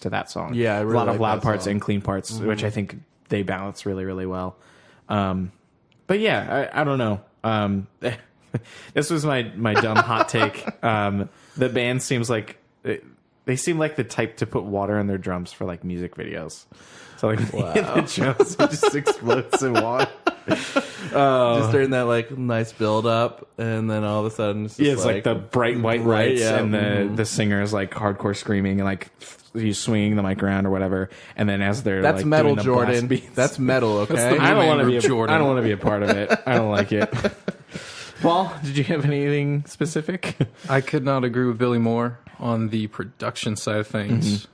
that song. Yeah, I really a lot like of loud that parts song. and clean parts, which I think they balance really, really well. But yeah, I don't know. This was my dumb hot take. The band seems like they seem like the type to put water in their drums for like music videos. So like the drums just explodes in water. Just during that like nice build up, and then all of a sudden it's just like the bright white lights, and the singer is like hardcore screaming and like he's swinging the mic around or whatever, and then as they're that's like metal, doing the Jordan. blast beats, that's metal. Okay, I don't want to be Jordan. I don't want to be a part of it. I don't like it. Paul, did you have anything specific? I could not agree with Billy more on the production side of things.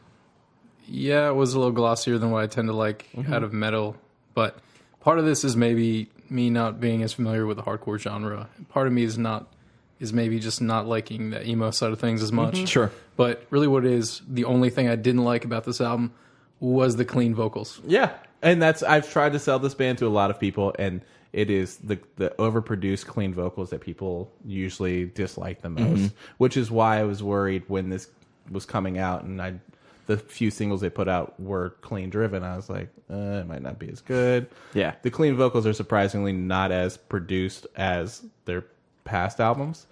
Yeah, it was a little glossier than what I tend to like out of metal, but part of this is maybe me not being as familiar with the hardcore genre. Part of me is maybe just not liking the emo side of things as much. Sure. But really what it is, the only thing I didn't like about this album was the clean vocals. Yeah. And I've tried to sell this band to a lot of people, and it is the overproduced clean vocals that people usually dislike the most, which is why I was worried when this was coming out and the few singles they put out were clean driven. I was like, it might not be as good. Yeah. The clean vocals are surprisingly not as produced as their past albums,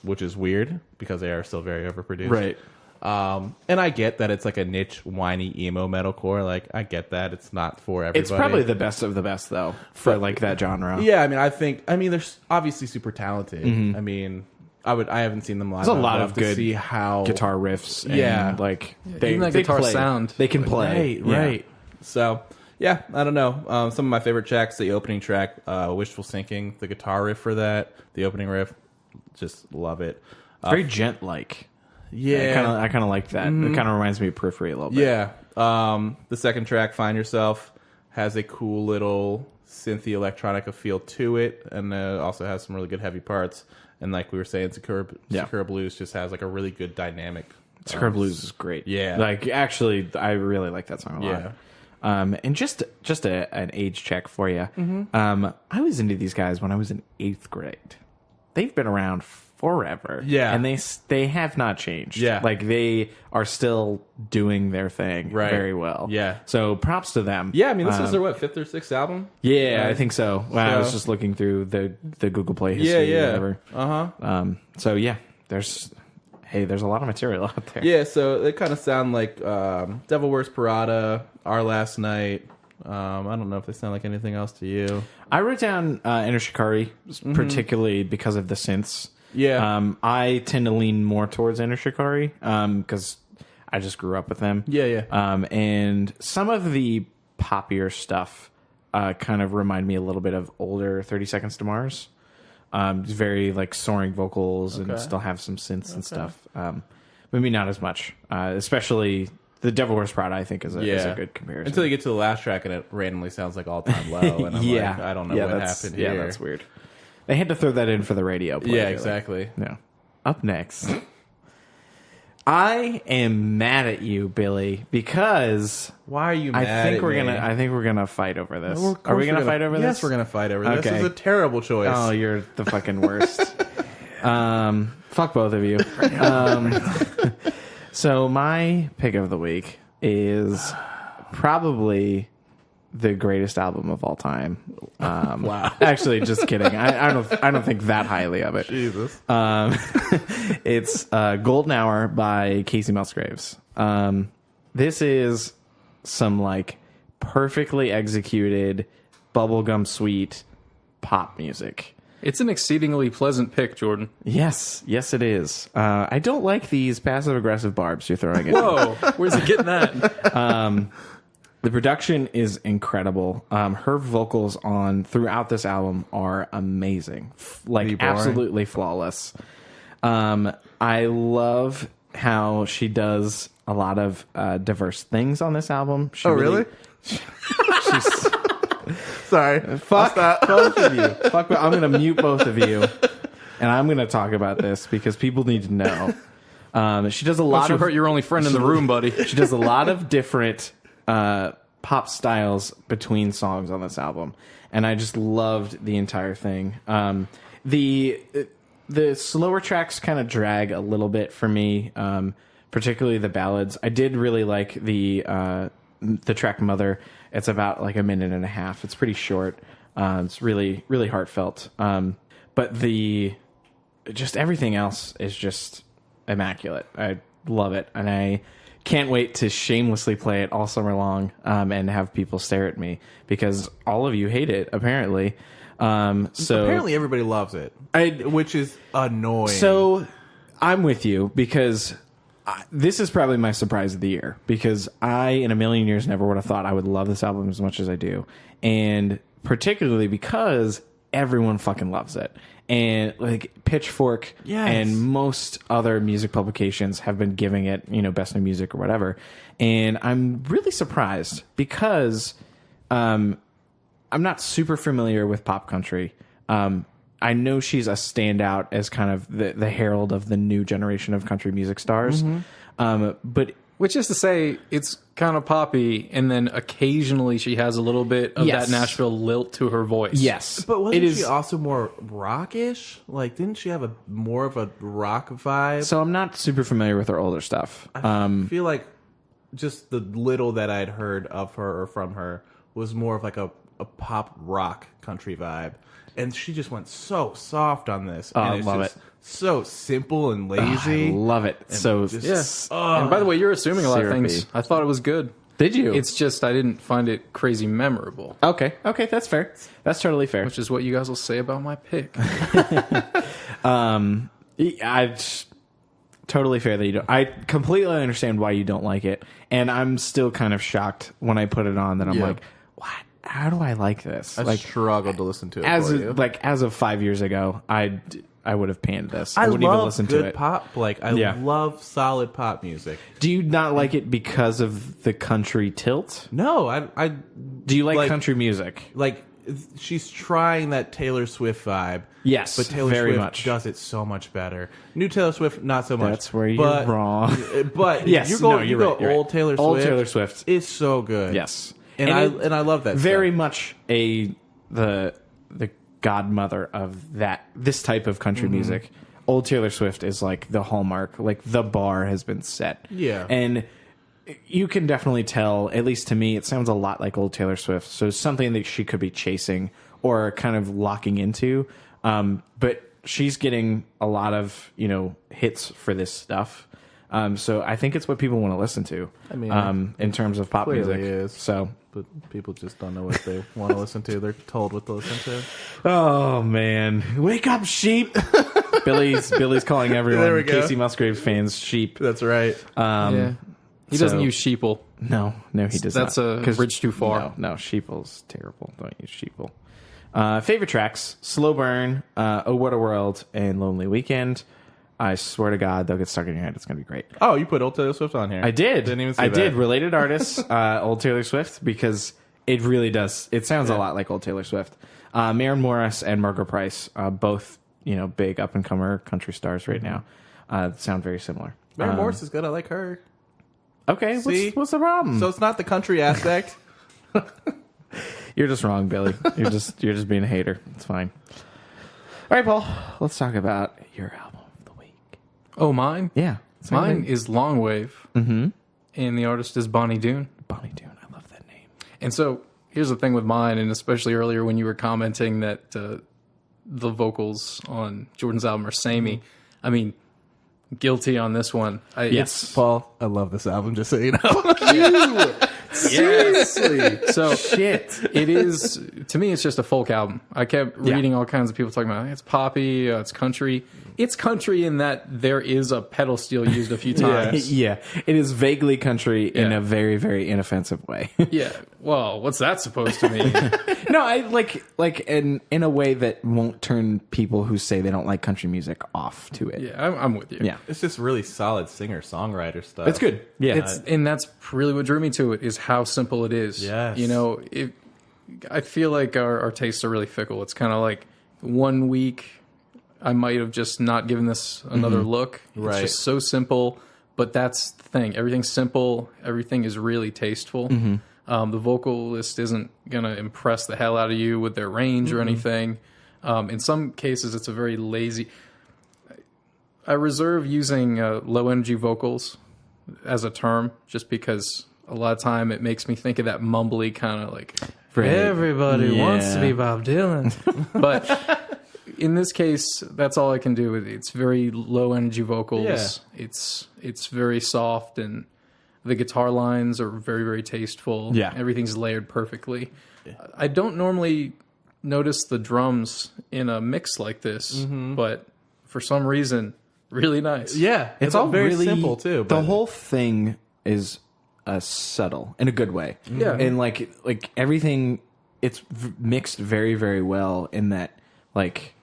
which is weird because they are still very overproduced. Right. And I get that it's like a niche, whiny emo metalcore. Like, I get that it's not for everybody. It's probably the best of the best, though, for like that genre. Yeah, I mean, they're obviously super talented. I mean, I haven't seen them live. There's a lot of to good see how guitar riffs. And Yeah. like Even that guitar play. sound. They can play. Right. So, yeah, I don't know. Some of my favorite tracks, the opening track, Wishful Thinking, the guitar riff for that, the opening riff, just love it. Very gent-like. Yeah. I kind of like that. It kind of reminds me of Periphery a little bit. Yeah. The second track, Find Yourself, has a cool little synthy electronica feel to it, and also has some really good heavy parts. And like we were saying, Sakura Blues just has like a really good dynamic. Sakura Blues is great. Yeah. Like, actually, I really like that song a lot. And just an age check for you. I was into these guys when I was in 8th grade. They've been around forever. Yeah. And they have not changed. Yeah. Like, they are still doing their thing very well. Yeah. So props to them. Yeah, I mean, this is their, 5th or 6th album? Yeah, I think so. Well, I was just looking through the Google Play history or whatever. So, yeah, there's a lot of material out there. Yeah, so they kind of sound like Devil Wears Prada, Our Last Night. I don't know if they sound like anything else to you. I wrote down Inner Shikari, particularly because of the synths. Yeah. I tend to lean more towards Inner Shikari because I just grew up with them. Yeah. And some of the poppier stuff kind of remind me a little bit of older 30 Seconds to Mars. Very like soaring vocals and still have some synths and stuff. Maybe not as much, especially the Devil Wears Prada. I think is a good comparison. Until you get to the last track and it randomly sounds like All Time Low, and I'm like, I don't know what happened here. Yeah, that's weird. They had to throw that in for the radio play. Yeah, exactly. No. Up next, I am mad at you, Billy, because why are you mad I think we're gonna fight over this. Are we gonna fight over this? Yes, we're gonna fight over this. Okay. This is a terrible choice. Oh, you're the fucking worst. Fuck both of you. So my pick of the week is probably the greatest album of all time. Wow. Actually, just kidding. I don't think that highly of it. Jesus. It's Golden Hour by Kacey Musgraves. This is some like perfectly executed bubblegum sweet pop music. It's an exceedingly pleasant pick, Jordan. Yes, it is. I don't like these passive-aggressive barbs you're throwing at me. Whoa, where's he getting that? The production is incredible. Her vocals throughout this album are amazing. Like, absolutely flawless. I love how she does a lot of diverse things on this album. Really? She's... Sorry. Fuck both of you. I'm going to mute both of you, and I'm going to talk about this because people need to know. She does a lot Don't you hurt your only friend in the room, buddy. She does a lot of different pop styles between songs on this album, and I just loved the entire thing. The slower tracks kind of drag a little bit for me, particularly the ballads. I did really like the track Mother. It's about like a minute and a half. It's pretty short. It's really, really heartfelt. But just everything else is just immaculate. I love it. And I can't wait to shamelessly play it all summer long and have people stare at me because all of you hate it, apparently. So apparently everybody loves it, which is annoying. So I'm with you because... this is probably my surprise of the year because I, in a million years, never would have thought I would love this album as much as I do. And particularly because everyone fucking loves it. And like Pitchfork and most other music publications have been giving it, best new music or whatever. And I'm really surprised because I'm not super familiar with pop country. I know she's a standout as kind of the herald of the new generation of country music stars. But which is to say, it's kind of poppy, and then occasionally she has a little bit of that Nashville lilt to her voice. Yes. But wasn't she also more rockish? Like, didn't she have more of a rock vibe? So I'm not super familiar with her older stuff. I feel like just the little that I'd heard of her or from her was more of like a pop rock country vibe. And she just went so soft on this. I love it. So simple and lazy. I love it. And so and by the way, you're assuming a lot of things. I thought it was good. Did you? It's just I didn't find it crazy memorable. Okay, that's fair. That's totally fair. Which is what you guys will say about my pick. totally fair that you don't. I completely understand why you don't like it, and I'm still kind of shocked when I put it on that I'm like, what? How do I like this? I like, struggled to listen to it. As of 5 years ago, I would have panned this. I wouldn't love even listen good to it. pop. Like I love solid pop music. Do you not like it because of the country tilt? No, I do you like country music? Like she's trying that Taylor Swift vibe. Yes, but Taylor very Swift much does it so much better. New Taylor Swift, not so much. That's where you're wrong. But yes, you go right. old Taylor Swift. Old Taylor Swift. It's so good. Yes, and I love that. Very stuff. much the godmother of this type of country music. Old Taylor Swift is like the hallmark. Like the bar has been set. Yeah, and you can definitely tell. At least to me, it sounds a lot like old Taylor Swift. So something that she could be chasing or kind of locking into. But she's getting a lot of hits for this stuff. So I think it's what people want to listen to. I mean, in terms of pop music, is. So, but people just don't know what they want to listen to. They're told what to listen to. Oh man, wake up, sheep! Billy's calling everyone Kacey Musgraves fans sheep. That's right. He doesn't use sheeple. No, he does not. That's a bridge too far. No, sheeple's terrible. Don't use sheeple. Favorite tracks: Slow Burn, Oh What a World, and Lonely Weekend. I swear to God, they'll get stuck in your head. It's going to be great. Oh, you put Old Taylor Swift on here. I did. Didn't even see I that. did. Related artists, Old Taylor Swift, because it really does. It sounds a lot like Old Taylor Swift. Maren Morris and Margo Price, both big up-and-comer country stars right now, sound very similar. Maren Morris is good. I like her. Okay, what's the problem? So it's not the country aspect. You're just wrong, Billy. You're just being a hater. It's fine. All right, Paul. Let's talk about your album of the week. Oh, mine? Yeah, mine is Longwave, and the artist is Bonny Doon. Bonny Doon. I love that name. And so here's the thing with mine, and especially earlier when you were commenting that the vocals on Jordan's album are samey. I mean, guilty on this one. Yes, Paul. I love this album. Just so you know. Seriously. So shit. It is, to me, it's just a folk album. I kept reading all kinds of people talking about it's poppy, it's country. It's country in that there is a pedal steel used a few times. Yeah. It is vaguely country in a very, very inoffensive way. Yeah. Well, what's that supposed to mean? No, I like in a way that won't turn people who say they don't like country music off to it. Yeah, I'm with you. Yeah. It's just really solid singer-songwriter stuff. It's good. Yeah. And that's really what drew me to it, is how simple it is. Yes. I feel like our tastes are really fickle. It's kind of like 1 week I might have just not given this another look. It's just so simple, but that's the thing. Everything's simple. Everything is really tasteful. The vocalist isn't going to impress the hell out of you with their range or anything. In some cases, it's a very lazy... I reserve using low-energy vocals as a term just because a lot of time it makes me think of that mumbly kind of like, everybody wants to be Bob Dylan. But... in this case, that's all I can do with it. It's very low energy vocals. Yeah. It's very soft, and the guitar lines are very, very tasteful. Yeah. Everything's layered perfectly. Yeah. I don't normally notice the drums in a mix like this, but for some reason, really nice. Yeah. It's all very really simple too. The whole thing is subtle in a good way. Yeah. And like everything, it's mixed very, very well in that like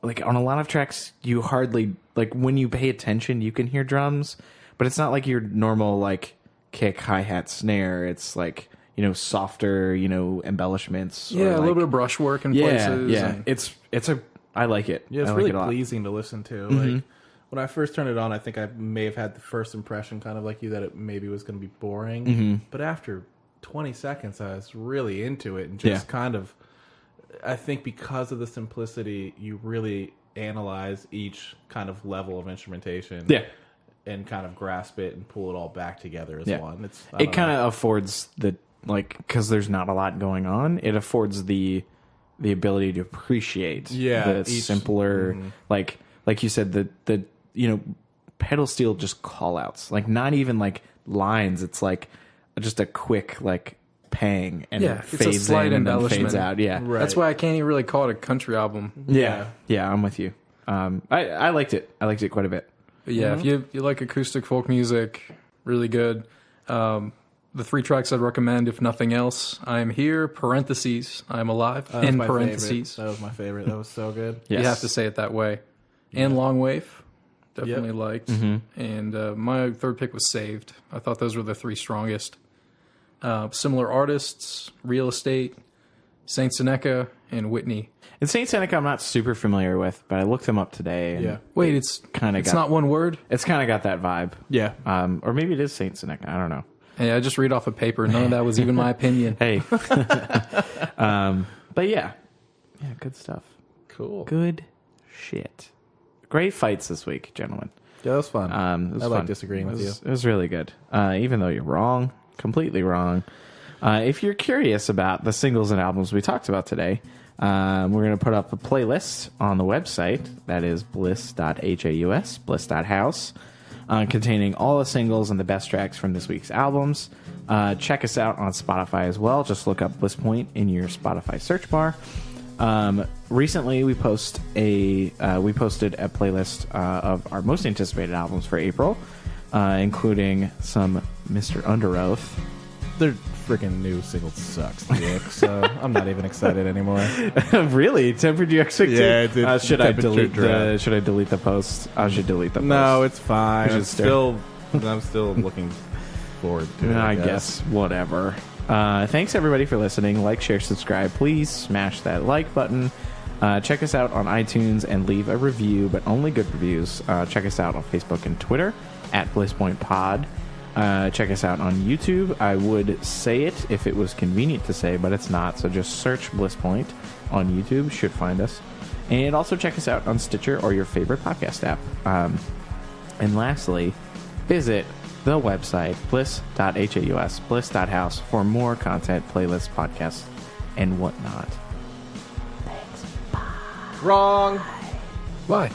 on a lot of tracks, you hardly, like, when you pay attention, you can hear drums, but it's not like your normal, like, kick, hi-hat, snare. It's, like, softer, embellishments. Yeah, or a little bit of brushwork in places. Yeah, I like it. Yeah, it's I really like it pleasing to listen to. Like, when I first turned it on, I think I may have had the first impression, kind of like you, that it maybe was going to be boring. But after 20 seconds, I was really into it and just kind of... I think because of the simplicity, you really analyze each kind of level of instrumentation, and kind of grasp it and pull it all back together as one. It kind of affords because there's not a lot going on. It affords the ability to appreciate the simpler, like you said, the pedal steel just call outs, like not even like lines. It's like just a quick like pang and it fades in and then fades out. Yeah, right. That's why I can't even really call it a country album. Yeah, I'm with you. I liked it. I liked it quite a bit. But yeah, if you like acoustic folk music, really good. The 3 tracks I'd recommend, if nothing else, I Am Here, parentheses, I Am Alive, in parentheses. That was my favorite. That was so good. Yes. You have to say it that way. And Longwave, definitely liked. Mm-hmm. And my third pick was Saved. I thought those were the 3 strongest. Similar artists, Real Estate, Saint Seneca, and Whitney. And Saint Seneca I'm not super familiar with, but I looked them up today. And Wait, it's not one word? It's kind of got that vibe. Yeah. Or maybe it is Saint Seneca. I don't know. Hey, I just read off a paper. None of that was even my opinion. Hey. But yeah. Yeah, good stuff. Cool. Good shit. Great fights this week, gentlemen. Yeah, that was fun. I like disagreeing with you. It was really good. Even though you're wrong, completely wrong. If you're curious about the singles and albums we talked about today, we're going to put up a playlist on the website. That is bliss.haus, bliss.house. Containing all the singles and the best tracks from this week's albums. Check us out on Spotify as well. Just look up Bliss Point in your Spotify search bar. Recently, we posted a playlist of our most anticipated albums for April, including some Mr. Underoath. Their freaking new single sucks, dick, so I'm not even excited anymore. Really? Tempered your expectations? Yeah, should I delete the post? I should delete the post. No, it's fine. I'm still looking forward to it. I guess. Whatever. Thanks everybody for listening. Like, share, subscribe. Please smash that like button. Check us out on iTunes and leave a review, but only good reviews. Check us out on Facebook and Twitter at BlissPointPod. Check us out on YouTube. I would say it if it was convenient to say, but it's not. So just search Bliss Point on YouTube. Should find us. And also check us out on Stitcher or your favorite podcast app. And lastly, visit the website bliss.haus, bliss.house for more content, playlists, podcasts, and whatnot. Thanks. Bye. Wrong. Why?